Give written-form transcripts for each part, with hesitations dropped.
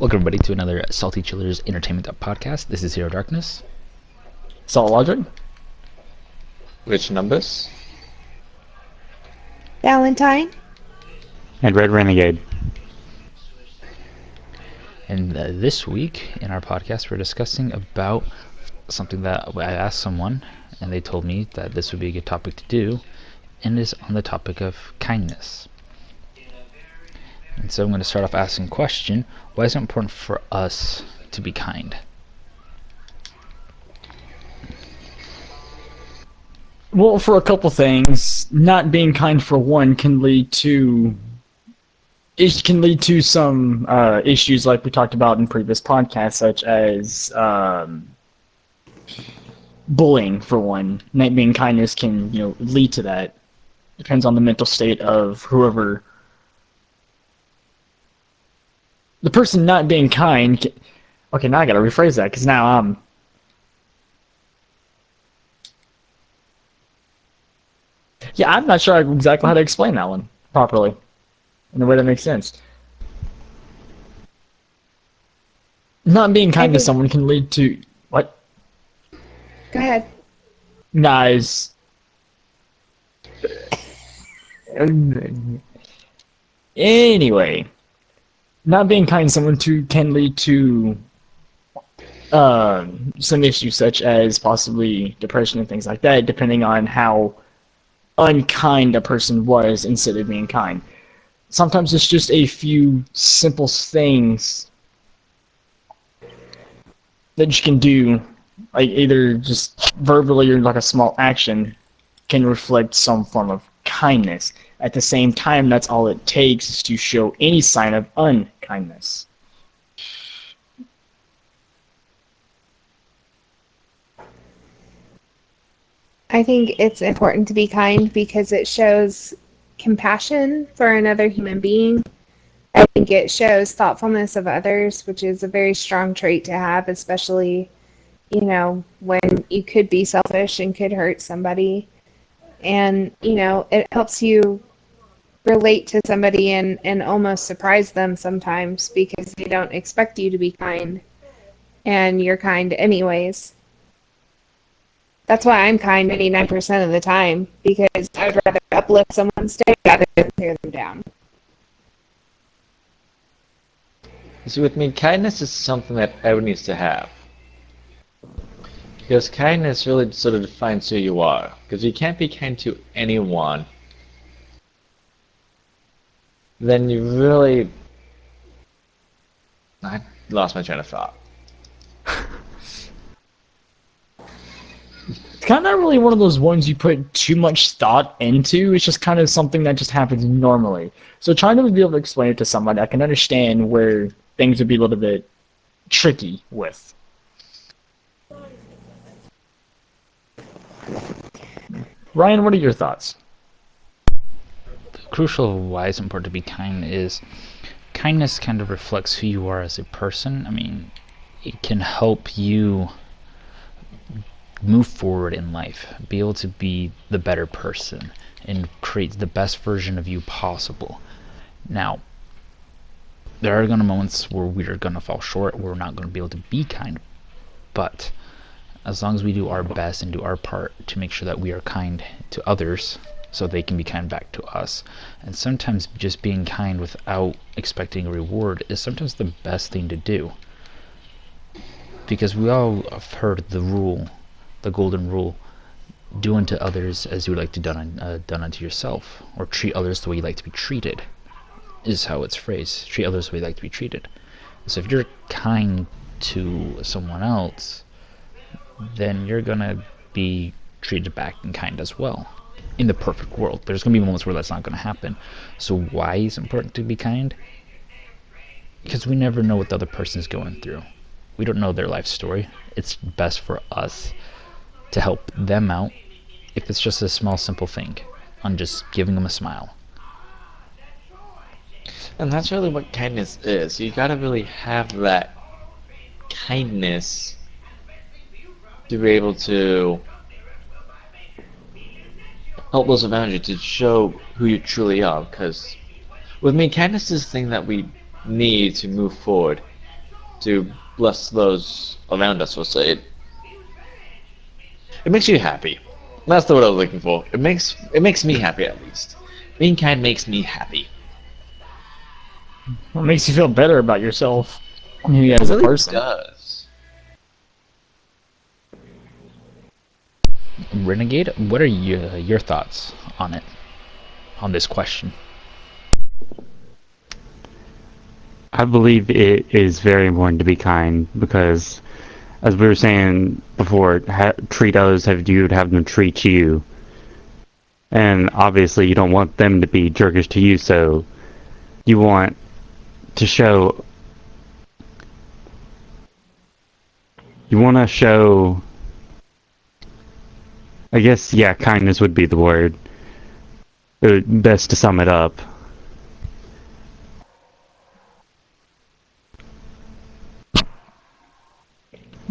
Welcome everybody to another Salty Chillers Entertainment podcast. This is Zero Darkness. Salt Logic. Which numbers? Valentine. And Red Renegade. And this week in our podcast we're discussing about something that I asked someone and they told me that this would be a good topic to do, and it is on the topic of kindness. And so I'm going to start off asking a question: why is it important for us to be kind? Well, for a couple things, not being kind for one can lead to some issues like we talked about in previous podcasts, such as bullying for one. Not being kindness can lead to that. Depends on the mental state of whoever. The person not being kind. Okay, now I gotta rephrase that because now I'm. Yeah, I'm not sure exactly how to explain that one properly in a way that makes sense. Not being kind to someone can lead to what? Go ahead. Guys. Anyway, not being kind to someone can lead to some issues such as possibly depression and things like that, depending on how unkind a person was instead of being kind. Sometimes it's just a few simple things that you can do, like either just verbally or like a small action, can reflect some form of kindness. At the same time, that's all it takes to show any sign of unkindness. I think it's important to be kind because it shows compassion for another human being. I think it shows thoughtfulness of others, which is a very strong trait to have, especially, when you could be selfish and could hurt somebody. And, it helps you relate to somebody and almost surprise them sometimes because they don't expect you to be kind, and you're kind anyways. That's why I'm kind 89% of the time, because I'd rather uplift someone's day rather than tear them down. See, with me, kindness is something that everyone needs to have. Because kindness really sort of defines who you are. Because you can't be kind to anyone, then you really... I lost my train of thought. It's kind of not really one of those ones you put too much thought into. It's just kind of something that just happens normally. So trying to be able to explain it to somebody, I can understand where things would be a little bit tricky with. Ryan, what are your thoughts? The crucial why it's important to be kind is kindness kind of reflects who you are as a person. I mean, it can help you move forward in life, be able to be the better person and create the best version of you possible. Now, there are going to be moments where we are going to fall short, where we're not going to be able to be kind, but as long as we do our best and do our part to make sure that we are kind to others so they can be kind back to us. And sometimes just being kind without expecting a reward is sometimes the best thing to do, because we all have heard the rule, the golden rule: do unto others as you would like to done unto yourself, or treat others the way you like to be treated, is how it's phrased. Treat others the way you like to be treated. So if you're kind to someone else, then you're gonna be treated back and kind as well. In the perfect world, there's gonna be moments where that's not gonna happen. So why is it important to be kind? Because we never know what the other person is going through. We don't know their life story. It's best for us to help them out, if it's just a small simple thing, on just giving them a smile. And that's really what kindness is. You gotta really have that kindness to be able to help those around you, to show who you truly are. Because with me, kindness is the thing that we need to move forward to bless those around us, we'll say, it makes you happy. That's the word I was looking for. It makes me happy, at least. Being kind makes me happy. It makes you feel better about yourself, maybe as It a really person. does. Renegade, what are your thoughts on it, on this question? I believe it is very important to be kind because, as we were saying before, treat others as you would have them treat you. And obviously you don't want them to be jerkish to you, so you want to show... You want to show... I guess, yeah, kindness would be the word. Best to sum it up.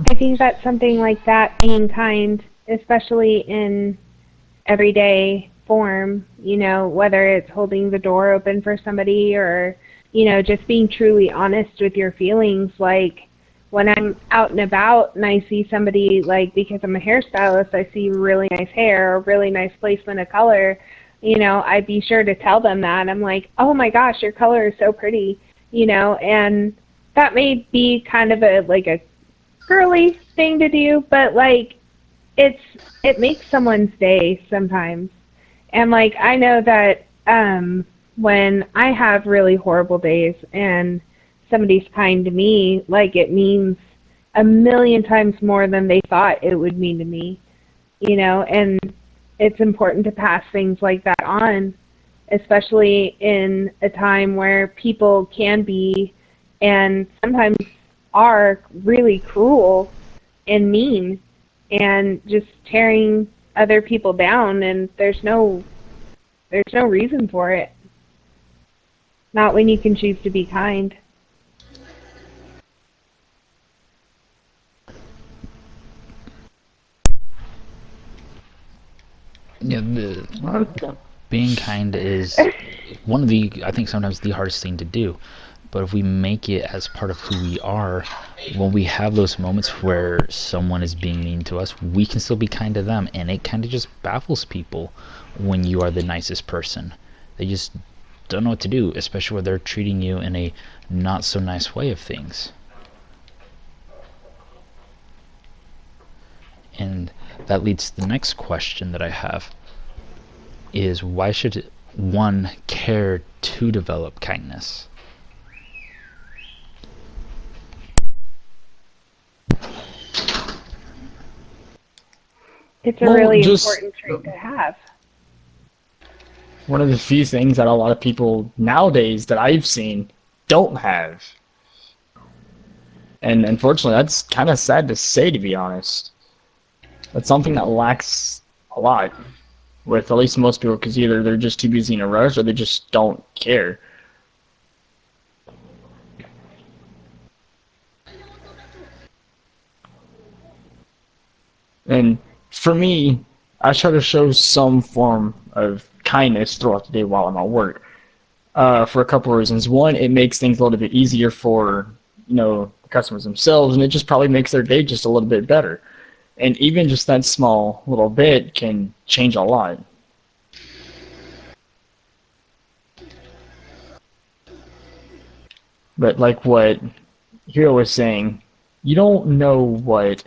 I think that something like that, being kind, especially in everyday form, you know, whether it's holding the door open for somebody or, you know, just being truly honest with your feelings. Like when I'm out and about and I see somebody, like because I'm a hairstylist, I see really nice hair or really nice placement of color, you know, I'd be sure to tell them that. I'm like, oh my gosh, your color is so pretty, you know, and that may be kind of a girly thing to do, but like it makes someone's day sometimes. And like I know that when I have really horrible days and somebody's kind to me, like it means a million times more than they thought it would mean to me, you know. And it's important to pass things like that on, especially in a time where people can be and sometimes are really cruel and mean and just tearing other people down, and there's no reason for it. Not when you can choose to be kind. Yeah, being kind is one of the, I think sometimes the hardest thing to do. But if we make it as part of who we are, when we have those moments where someone is being mean to us, we can still be kind to them. And it kind of just baffles people when you are the nicest person. They just don't know what to do, especially when they're treating you in a not so nice way of things. And that leads to the next question that I have, is why should one care to develop kindness? It's a really important trait to have. One of the few things that a lot of people nowadays that I've seen don't have. And unfortunately, that's kind of sad to say, to be honest. That's something that lacks a lot with at least most people, because either they're just too busy in a rush or they just don't care. And for me, I try to show some form of kindness throughout the day while I'm at work. For a couple of reasons. One, it makes things a little bit easier for, you know, the customers themselves, and it just probably makes their day just a little bit better. And even just that small little bit can change a lot. But like what Hiro was saying, you don't know what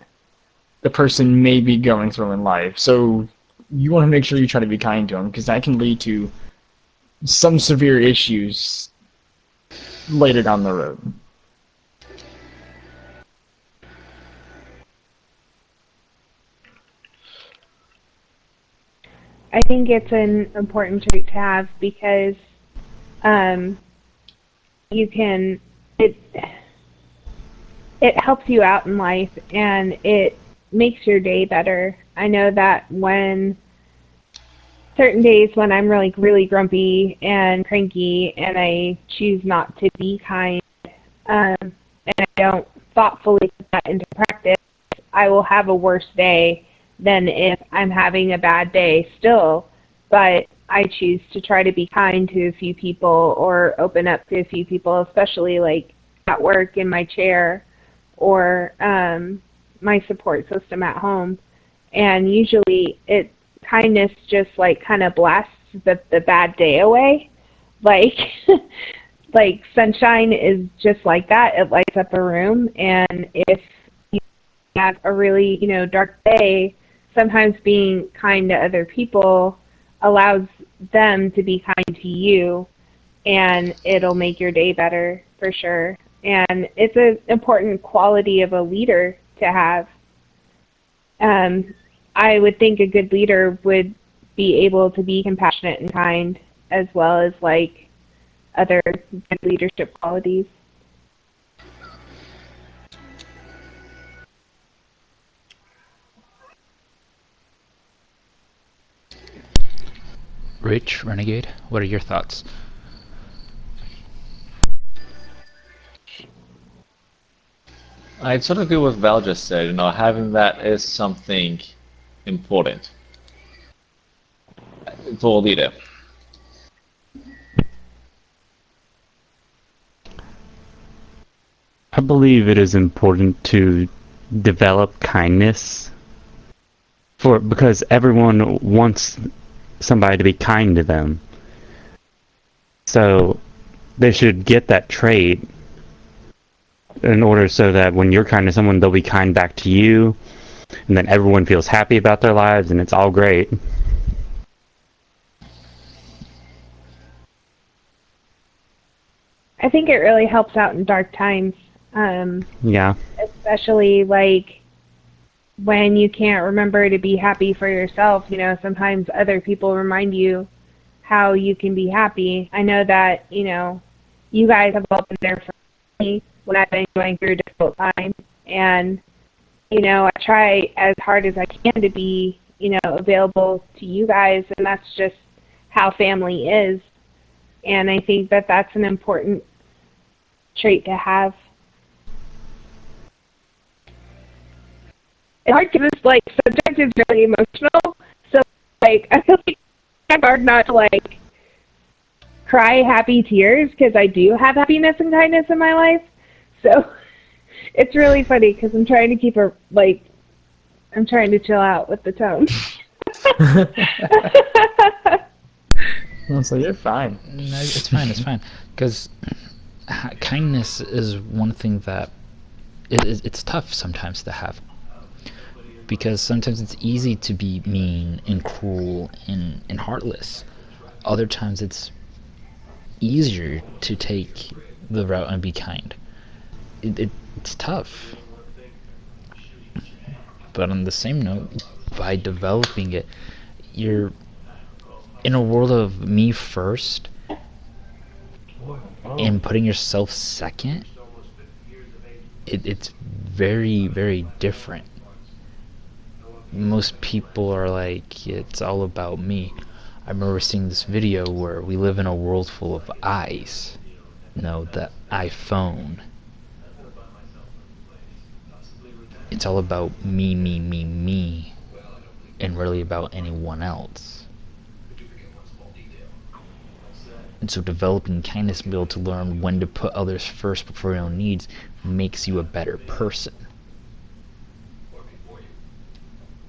the person may be going through in life. So you want to make sure you try to be kind to them, because that can lead to some severe issues later down the road. I think it's an important trait to have because you can, it helps you out in life and it makes your day better. I know that when certain days when I'm like really grumpy and cranky and I choose not to be kind and I don't thoughtfully put that into practice, I will have a worse day than if I'm having a bad day still, but I choose to try to be kind to a few people or open up to a few people, especially like at work in my chair. or my support system at home. And usually kindness just like kind of blasts the bad day away. Like like sunshine is just like that. It lights up a room, and if you have a really, dark day, sometimes being kind to other people allows them to be kind to you, and it'll make your day better for sure. And it's an important quality of a leader to have. I would think a good leader would be able to be compassionate and kind, as well as like other good leadership qualities. Rich, Renegade, what are your thoughts? I sort of agree with Val just said. Having that is something important for a leader. I believe it is important to develop kindness because everyone wants somebody to be kind to them. So they should get that trait in order so that when you're kind to someone, they'll be kind back to you, and then everyone feels happy about their lives, and it's all great. I think it really helps out in dark times. Yeah. Especially like when you can't remember to be happy for yourself. Sometimes other people remind you how you can be happy. I know that, you guys have all been there for me when I've been going through a difficult time. And, I try as hard as I can to be, available to you guys. And that's just how family is. And I think that that's an important trait to have. It's hard because this subject is really emotional, so I feel like it's hard not to cry happy tears because I do have happiness and kindness in my life. So it's really funny because I'm trying to keep I'm trying to chill out with the tone. So you're fine. No, it's fine. It's fine because kindness is one thing that it's tough sometimes to have. Because sometimes it's easy to be mean and cruel and heartless. Other times it's easier to take the route and be kind. It's tough. But on the same note, by developing it, you're in a world of me first and putting yourself second. It's very, very different. Most people are like, it's all about me. I remember seeing this video where we live in a world full of I's. The iPhone. It's all about me, me, me, me, and really about anyone else. And so developing kindness and be able to learn when to put others first before your own needs makes you a better person.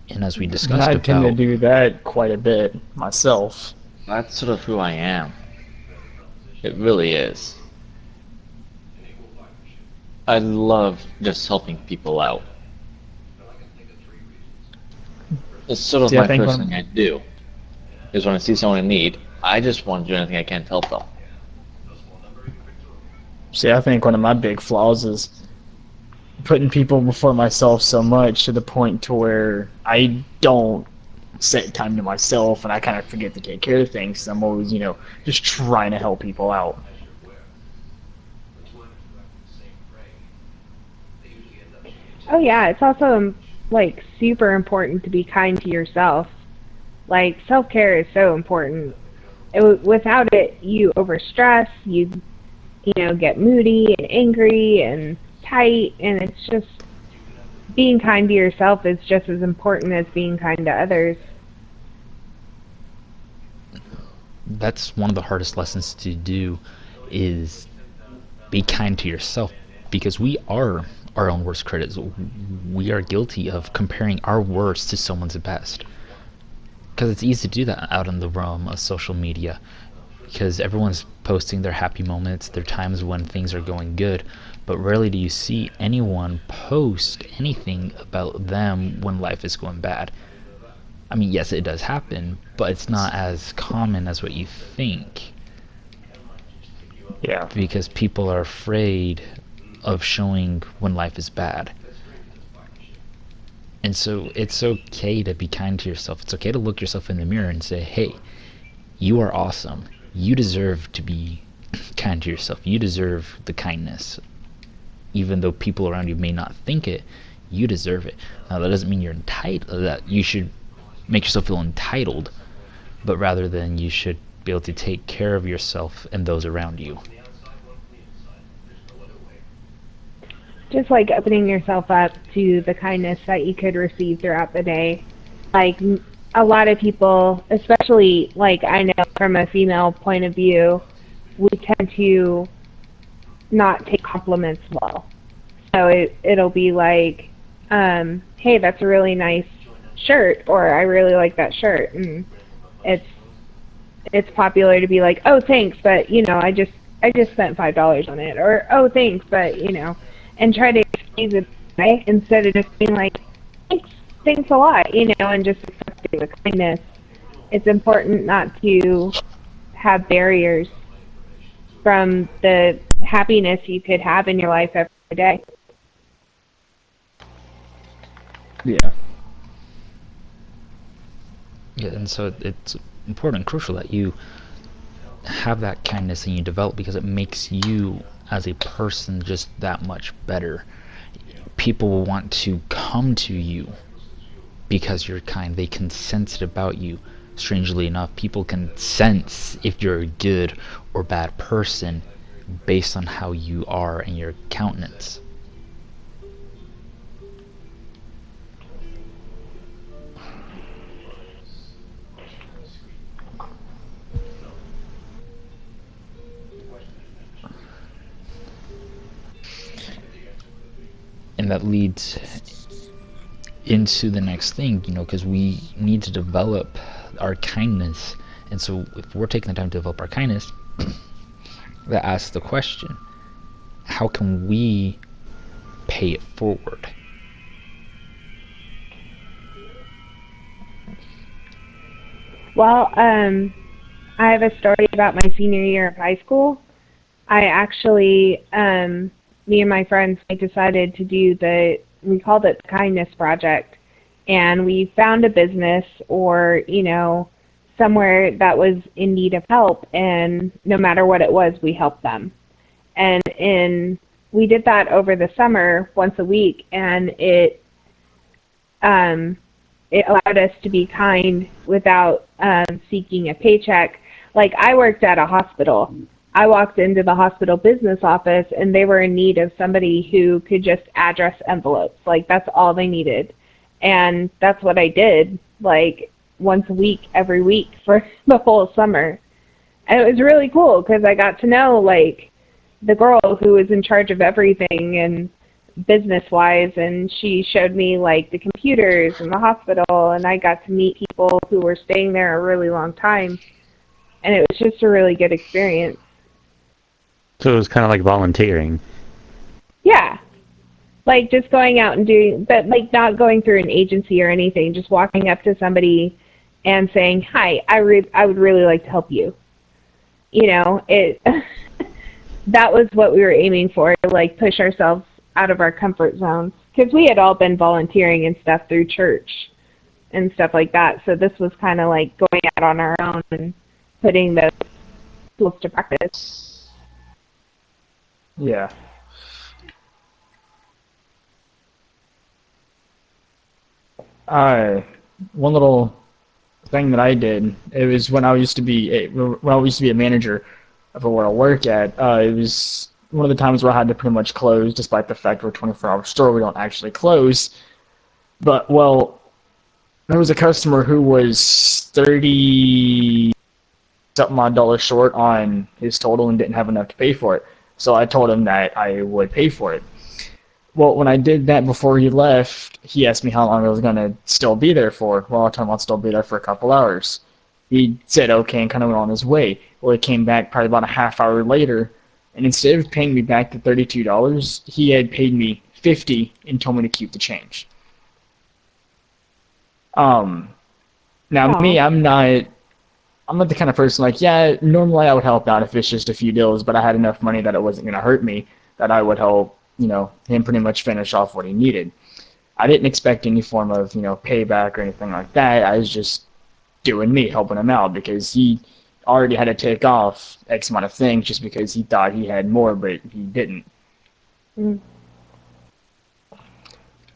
And as we discussed I tend to do that quite a bit myself. That's sort of who I am. It really is. I love just helping people out. It's sort of my first thing I do. Is when I see someone in need, I just want to do anything I can to help them. See, I think one of my big flaws is putting people before myself so much to the point to where I don't set time to myself and I kind of forget to take care of things. I'm always, just trying to help people out. Oh yeah, it's also super important to be kind to yourself. Self-care is so important. Without it, you overstress, you get moody and angry and tight, and it's just being kind to yourself is just as important as being kind to others. That's one of the hardest lessons to do, is be kind to yourself, because we are our own worst critics. We are guilty of comparing our worst to someone's best. Because it's easy to do that out in the realm of social media. Because everyone's posting their happy moments, their times when things are going good, but rarely do you see anyone post anything about them when life is going bad. I mean, yes, it does happen, but it's not as common as what you think. Yeah. Because people are afraid of showing when life is bad. And so it's okay to be kind to yourself. It's okay to look yourself in the mirror and say, hey, you are awesome. You deserve to be kind to yourself. You deserve the kindness. Even though people around you may not think it, you deserve it. Now, that doesn't mean you're entitled, that you should make yourself feel entitled, but rather than you should be able to take care of yourself and those around you. Just like opening yourself up to the kindness that you could receive throughout the day. Like, a lot of people, especially, like, I know from a female point of view, we tend to not take compliments well. So it'll be like, hey, that's a really nice shirt, or I really like that shirt. And it's popular to be like, oh, thanks, but, you know, I just spent $5 on it. Or, oh, thanks, but, you know, and try to excuse it, right? Instead of just being like, thanks a lot, you know, and just accepting the kindness. It's important not to have barriers from the happiness you could have in your life every day. Yeah. Yeah, and so it's important and crucial that you have that kindness and you develop, because it makes you as a person just that much better. People will want to come to you because you're kind. They can sense it about you. Strangely enough, people can sense if you're a good or bad person based on how you are and your countenance. And that leads into the next thing, you know, because we need to develop our kindness. And so if we're taking the time to develop our kindness, that asks the question, how can we pay it forward? Well, I have a story about my senior year of high school. I actually, me and my friends, we decided to do we called it the Kindness Project, and we found a business or, you know, somewhere that was in need of help, and no matter what it was, we helped them. And we did that over the summer once a week, and it allowed us to be kind without seeking a paycheck. Like, I worked at a hospital. I walked into the hospital business office, and they were in need of somebody who could just address envelopes. Like, that's all they needed. And that's what I did, like, once a week, every week for the whole summer. And it was really cool because I got to know, like, the girl who was in charge of everything and business-wise, and she showed me, like, the computers in the hospital, and I got to meet people who were staying there a really long time. And it was just a really good experience. So it was kind of like volunteering. Yeah. Like, just going out and doing, but, like, not going through an agency or anything, just walking up to somebody and saying, hi, I would really like to help you. You know, that was what we were aiming for, to, like, push ourselves out of our comfort zones. Because we had all been volunteering and stuff through church and stuff like that. So this was kind of like going out on our own and putting those tools to practice. Yeah. One little thing that I did, it was when I used to be a manager of where I work at. It was one of the times where I had to pretty much close, despite the fact we're a 24-hour store, we don't actually close. But, well, there was a customer who was 30 something odd dollars short on his total and didn't have enough to pay for it. So I told him that I would pay for it. Well, when I did that before he left, he asked me how long I was going to still be there for. Well, I told him I'll still be there for a couple hours. He said okay and kind of went on his way. Well, he came back probably about a half hour later, and instead of paying me back the $32, he had paid me $50 and told me to keep the change. Now me, I'm not the kind of person like, yeah, normally I would help out if it's just a few deals, but I had enough money that it wasn't going to hurt me, that I would help, him pretty much finish off what he needed. I didn't expect any form of, payback or anything like that. I was just doing me, helping him out, because he already had to take off X amount of things just because he thought he had more, but he didn't. Mm.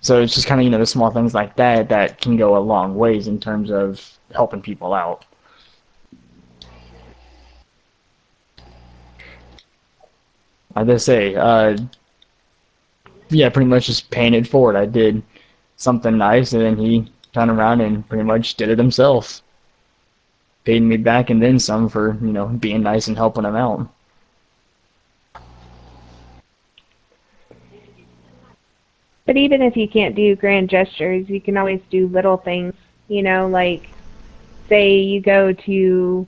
So it's just kind of, the small things like that can go a long ways in terms of helping people out. Like I say, yeah, pretty much just paying it forward. I did something nice, and then he turned around and pretty much did it himself. Paid me back and then some for, being nice and helping him out. But even if you can't do grand gestures, you can always do little things, like say you go to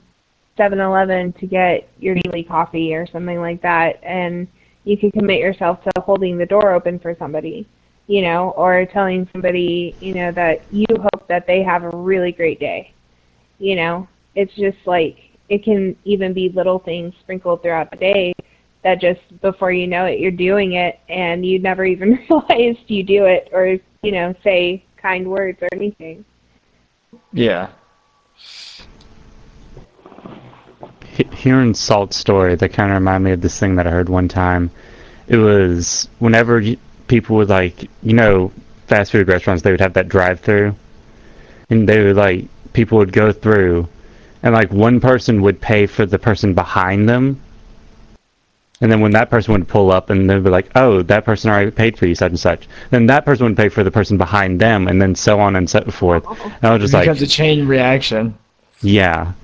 7-Eleven to get your daily coffee or something like that, and you can commit yourself to holding the door open for somebody, or telling somebody, that you hope that they have a really great day. It's just like, it can even be little things sprinkled throughout the day that just before you know it, you're doing it, and you never even realized you do it, or, say kind words or anything. Yeah. Hearing Salt's story, that kind of reminded me of this thing that I heard one time. It was whenever people would, fast food restaurants, they would have that drive-through, and they would, people would go through, and, one person would pay for the person behind them, and then when that person would pull up, and they'd be like, oh, that person already paid for you, such and such. Then that person would pay for the person behind them, and then so on and so forth. And I was just It becomes a chain reaction. Yeah.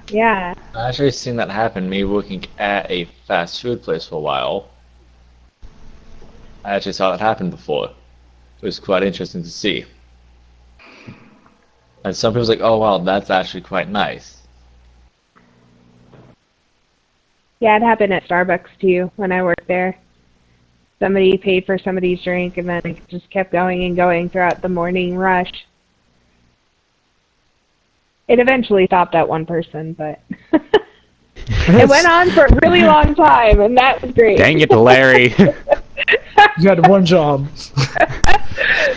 Yeah. I actually seen that happen, me working at a fast food place for a while. I actually saw that happen before. It was quite interesting to see. And some people's like, oh wow, that's actually quite nice. Yeah, it happened at Starbucks too when I worked there. Somebody paid for somebody's drink, and then it just kept going and going throughout the morning rush. It eventually stopped at one person, but it went on for a really long time, and that was great. Dang it, Larry. You had one job.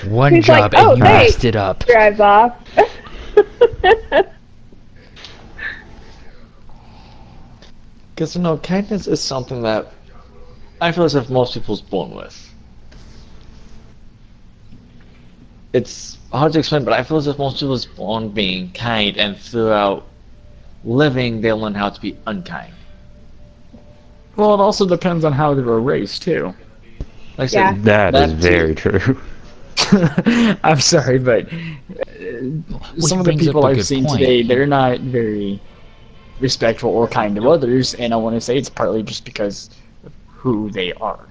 One He's job like, oh, and you thanks. messed it up. Drives off. Because, kindness is something that I feel as if most people's born with. It's hard to explain, but I feel as if most people's born being kind, and throughout living, they learn how to be unkind. Well, it also depends on how they were raised, too. Like I said, Yeah. That is very true. I'm sorry, but some of the brings up people a I've good seen point. today, they're not very respectful or kind to others, and I want to say it's partly just because of who they are.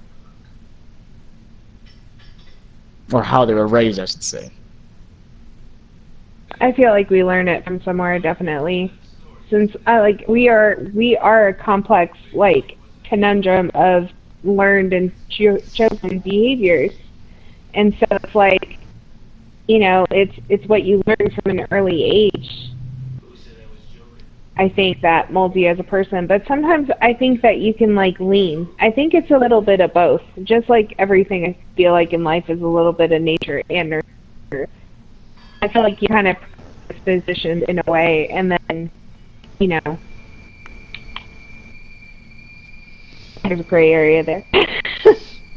Or how they were raised, I should say. I feel like we learn it from somewhere, definitely. Since we are a complex conundrum of learned and chosen behaviors, and so it's it's what you learn from an early age. I think that molds you as a person, but sometimes I think that you can lean. I think it's a little bit of both. Just like everything, I feel like in life is a little bit of nature and nurture. I feel like you kind of positioned in a way, and then there's a gray area there.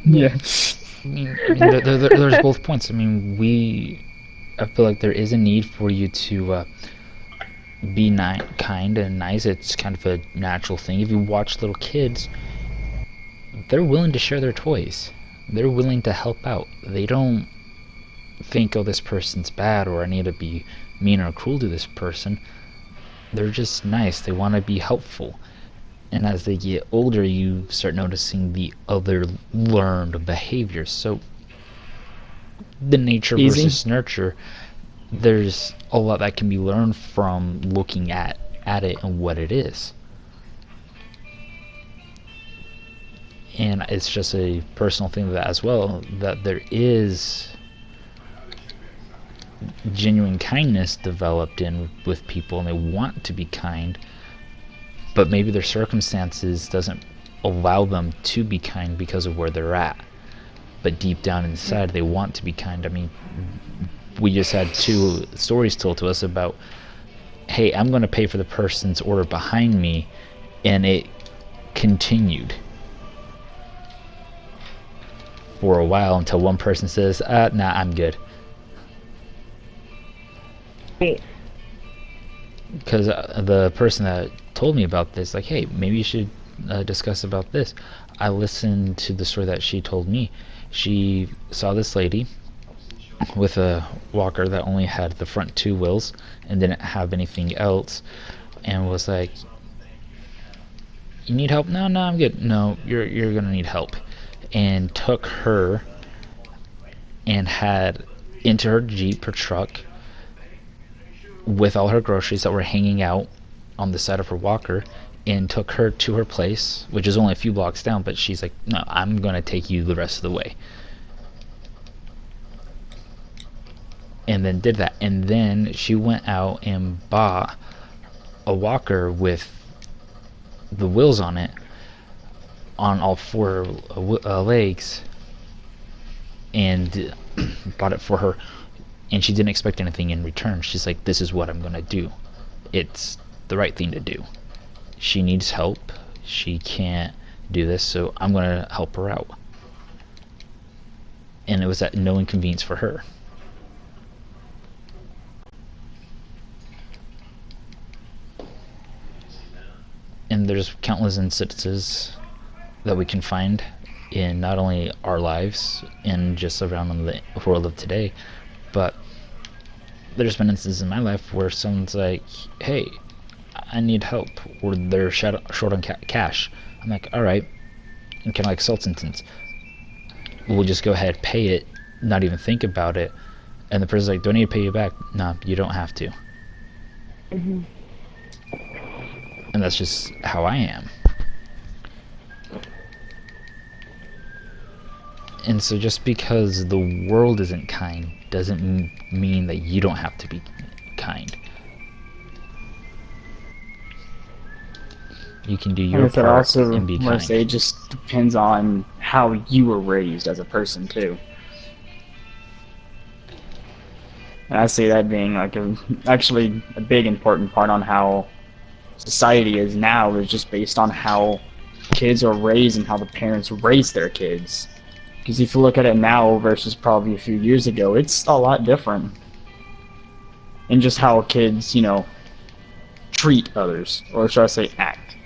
Yeah. There's both points. I feel like there is a need for you to be kind and nice. It's kind of a natural thing. If you watch little kids, they're willing to share their toys. They're willing to help out. They don't think, oh, this person's bad, or I need to be mean or cruel to this person. They're just nice. They want to be helpful. And as they get older, you start noticing the other learned behaviors. So the nature Easy. versus nurture, there's a lot that can be learned from looking at it and what it is. And it's just a personal thing that as well, that there is genuine kindness developed in with people, and they want to be kind, but maybe their circumstances doesn't allow them to be kind because of where they're at. But deep down inside, they want to be kind. I mean, we just had 2 stories told to us about, hey, I'm going to pay for the person's order behind me, and it continued for a while until one person says, nah, I'm good. Right. Because the person that told me about this, like, hey, maybe you should discuss about this. I listened to the story that she told me. She saw this lady with a walker that only had the front 2 wheels and didn't have anything else, and was like, you need help? No, I'm good. No, you're gonna need help. And took her and had into her Jeep, her truck, with all her groceries that were hanging out on the side of her walker, and took her to her place, which is only a few blocks down, but she's like, no, I'm gonna take you the rest of the way. And then did that. And then she went out and bought a walker with the wheels on it, on all 4 legs, and bought it for her. And she didn't expect anything in return. She's like, this is what I'm gonna do. It's the right thing to do. She needs help. She can't do this, so I'm gonna help her out. And it was at no inconvenience for her. And there's countless instances that we can find in not only our lives and just around the world of today, but there's been instances in my life where someone's like, hey, I need help, or they're short on cash. I'm like, alright, and kind of like Sultan's, we'll just go ahead, pay it, not even think about it. And the person's like, do I need to pay you back? No, you don't have to. Mm-hmm. And that's just how I am. And so just because the world isn't kind doesn't mean that you don't have to be kind. You can do your And it part also, and be I kind. say, it just depends on how you were raised as a person too. And I see that being like actually a big important part on how society is now, is just based on how kids are raised and how the parents raise their kids. Because if you look at it now versus probably a few years ago, it's a lot different. In just how kids, treat others, or should I say act.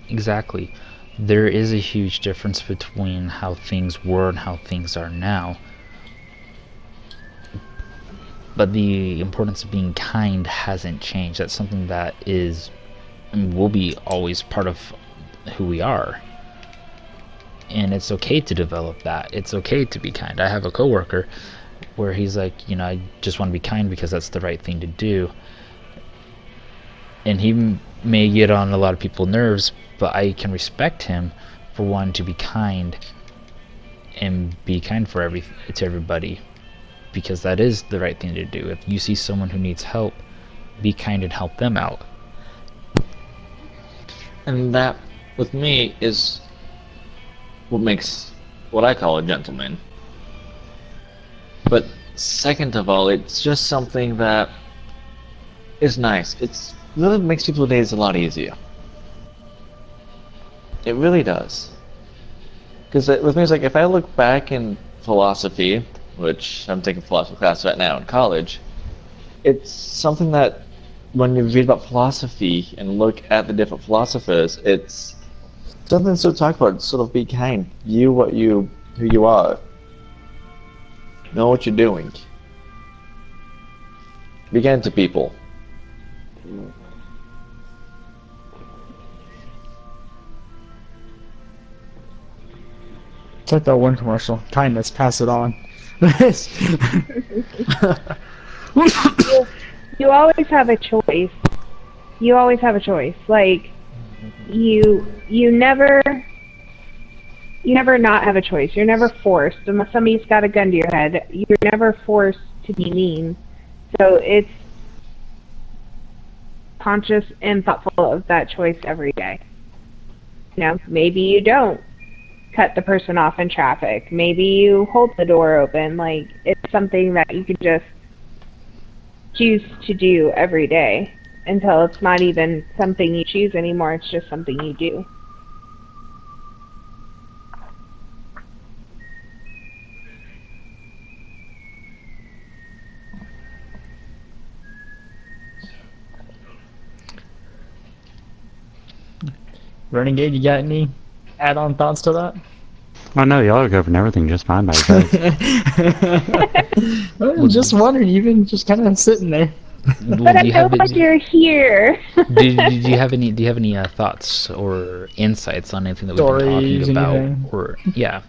Exactly. There is a huge difference between how things were and how things are now. But the importance of being kind hasn't changed. That's something that is and will be always part of who we are. And it's okay to develop that. It's okay to be kind. I have a coworker where he's like, I just want to be kind because that's the right thing to do. And he may get on a lot of people's nerves, but I can respect him for wanting to be kind and be kind to everybody, because that is the right thing to do. If you see someone who needs help, be kind and help them out. And that, with me, is what makes what I call a gentleman. But second of all, it's just something that is nice. It really makes people's days a lot easier. It really does. Because with me, it's like, if I look back in philosophy, which I'm taking philosophy class right now in college, it's something that when you read about philosophy and look at the different philosophers, it's something to talk about. Sort of be kind. Who you are. Know what you're doing. Be kind to people. It's like that one commercial. Kindness, pass it on. You always have a choice. You always have a choice. Like you never not have a choice. You're never forced unless somebody's got a gun to your head. You're never forced to be mean. So it's conscious and thoughtful of that choice every day. You know, maybe you don't cut the person off in traffic. Maybe you hold the door open. Like, it's something that you can just choose to do every day until it's not even something you choose anymore. It's just something you do. Renegade, you got any add-on thoughts to that? Oh no, y'all are covering everything just fine by yourself. I'm just wondering, you've been just kind of sitting there. But I'm so glad you're here. do you have any thoughts or insights on anything that we've been talking Stories, about? anything? Or yeah.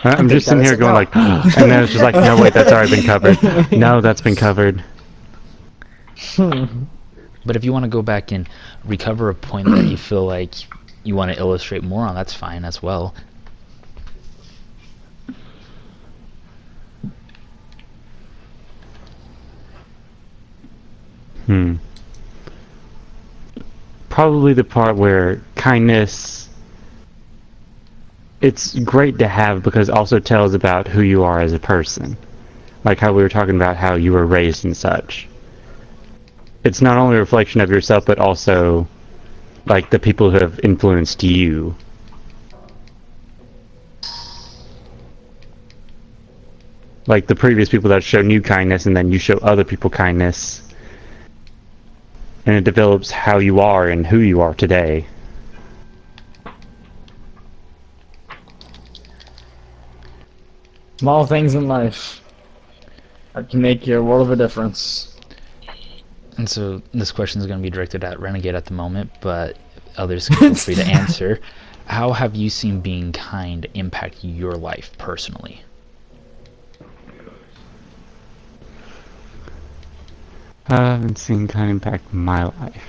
I'm just sitting here going like, and then it's just like, no wait, that's already been covered. No, that's been covered. But if you want to go back and recover a point that you feel like you want to illustrate more on, that's fine as well. Probably the part where kindness, it's great to have because it also tells about who you are as a person. Like how we were talking about how you were raised and such. It's not only a reflection of yourself, but also like the people who have influenced you. Like the previous people that shown you kindness, and then you show other people kindness. And it develops how you are and who you are today. Small things in life that can make you a world of a difference. And so this question is going to be directed at Renegade at the moment, but others can feel free to answer. How have you seen being kind impact your life personally? I haven't seen kind impact my life.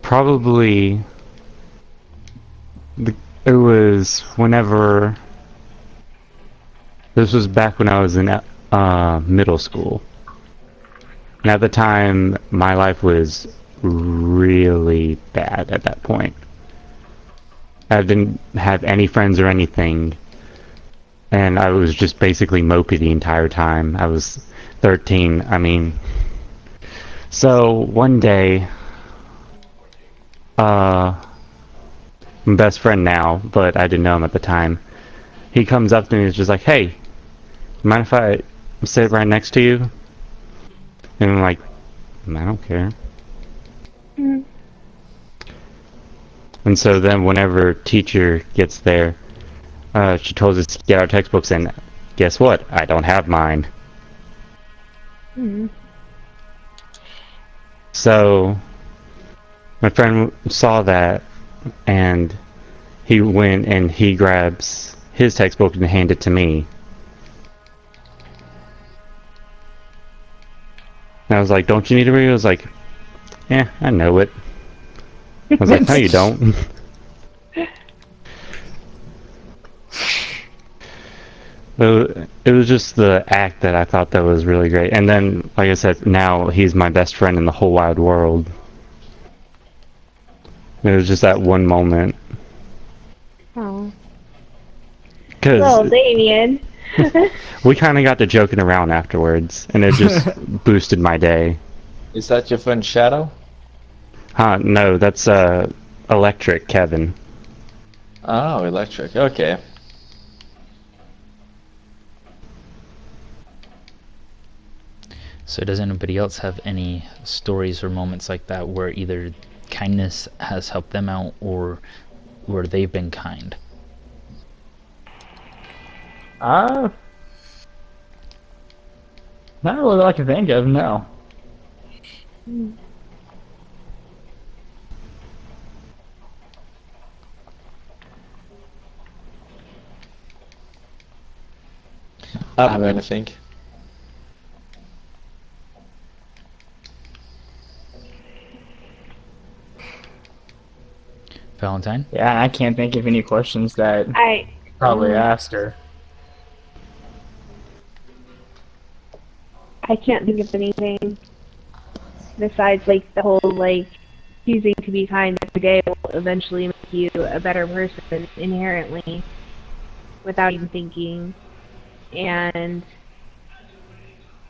Probably it was whenever this was back when I was in middle school. And at the time, my life was really bad at that point. I didn't have any friends or anything, and I was just basically mopey the entire time. I was 13, I mean. So one day, my best friend now, but I didn't know him at the time, he comes up to me and is just like, hey, mind if I sit right next to you? And I'm like, I don't care. And so then whenever teacher gets there, she told us to get our textbooks, and guess what? I don't have mine. So my friend saw that, and he went and he grabs his textbook and handed it to me. And I was like, don't you need to read it? I was like, yeah, I know it. I was like, no you don't. It was just the act that I thought that was really great. And then, like I said, now he's my best friend in the whole wide world. It was just that one moment. Oh. Because Little Damien. we kind of got to joking around afterwards, and it just boosted my day. Is that your friend Shadow? Huh, no, that's Electric Kevin. Oh, Electric. Okay. So does anybody else have any stories or moments like that where either kindness has helped them out or where they've been kind? Not really that I can think of, no. I'm going to think. Valentine? Yeah, I can't think of any questions that I probably asked her. I can't think of anything besides like the whole like choosing to be kind every day will eventually make you a better person inherently without even thinking. And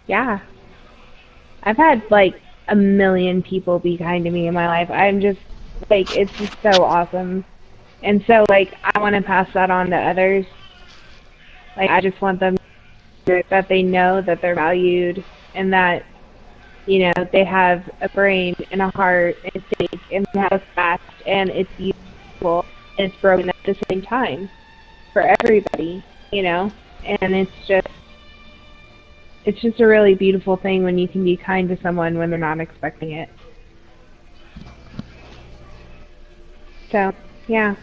yeah, I've had like a million people be kind to me in my life. I'm just like, it's just so awesome. And so like I want to pass that on to others. Like I just want them to, that they know that they're valued and that, you know, they have a brain and a heart and a think and they have a past and it's beautiful and it's broken at the same time for everybody, you know? And it's just a really beautiful thing when you can be kind to someone when they're not expecting it. So, yeah.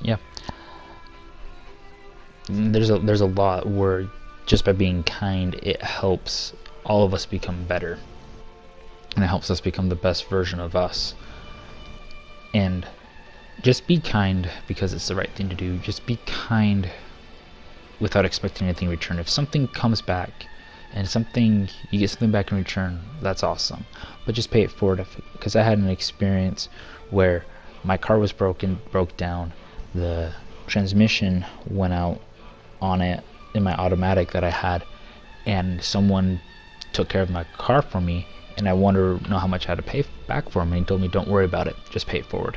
Yeah. There's a lot where just by being kind, it helps all of us become better. And it helps us become the best version of us. And just be kind because it's the right thing to do. Just be kind without expecting anything in return. If something comes back and you get something back in return, that's awesome. But just pay it forward. Because I had an experience where my car was broke down, the transmission went out on it in my automatic that I had, and someone took care of my car for me, and I wanted to know how much I had to pay back for him, and he told me, don't worry about it, just pay it forward.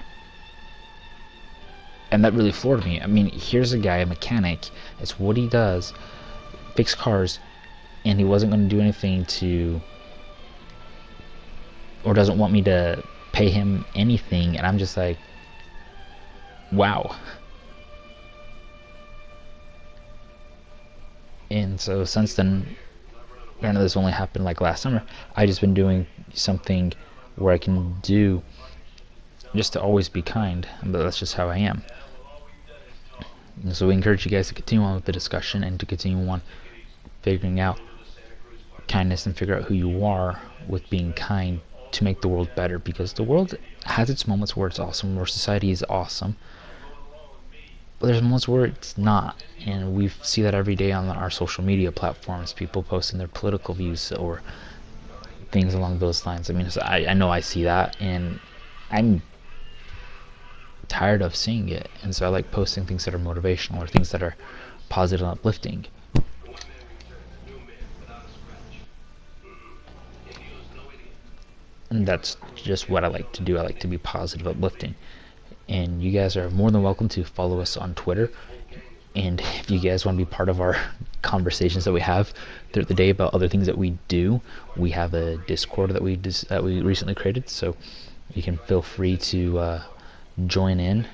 And that really floored me. I mean, here's a guy, a mechanic, it's what he does, fix cars, and he wasn't going to do anything to, or doesn't want me to pay him anything, and I'm just like, wow. And so since then, granted this only happened like last summer, I just been doing something where I can do just to always be kind, but that's just how I am. And so we encourage you guys to continue on with the discussion and to continue on figuring out kindness and figure out who you are with being kind to make the world better, because the world has its moments where it's awesome, where society is awesome, but there's moments where it's not, and we see that every day on our social media platforms, people posting their political views or things along those lines. I mean, I know I see that, and I'm tired of seeing it, and so I like posting things that are motivational or things that are positive and uplifting. And that's just what I like to do. I like to be positive, uplifting. And you guys are more than welcome to follow us on Twitter. And if you guys want to be part of our conversations that we have throughout the day about other things that we do, we have a Discord that we recently created, so you can feel free to join in.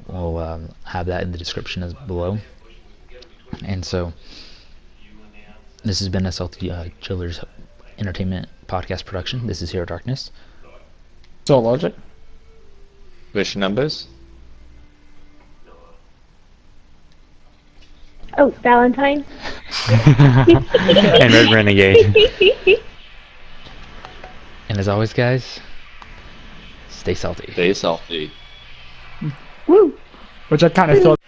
We'll have that in the description as below. And so this has been a Salty Chillers Entertainment Podcast production. This is Hero Darkness. So Logic. Wish numbers. Oh, Valentine? And Red Renegade. And as always, guys, stay salty. Stay salty. Woo! Which I kind of thought.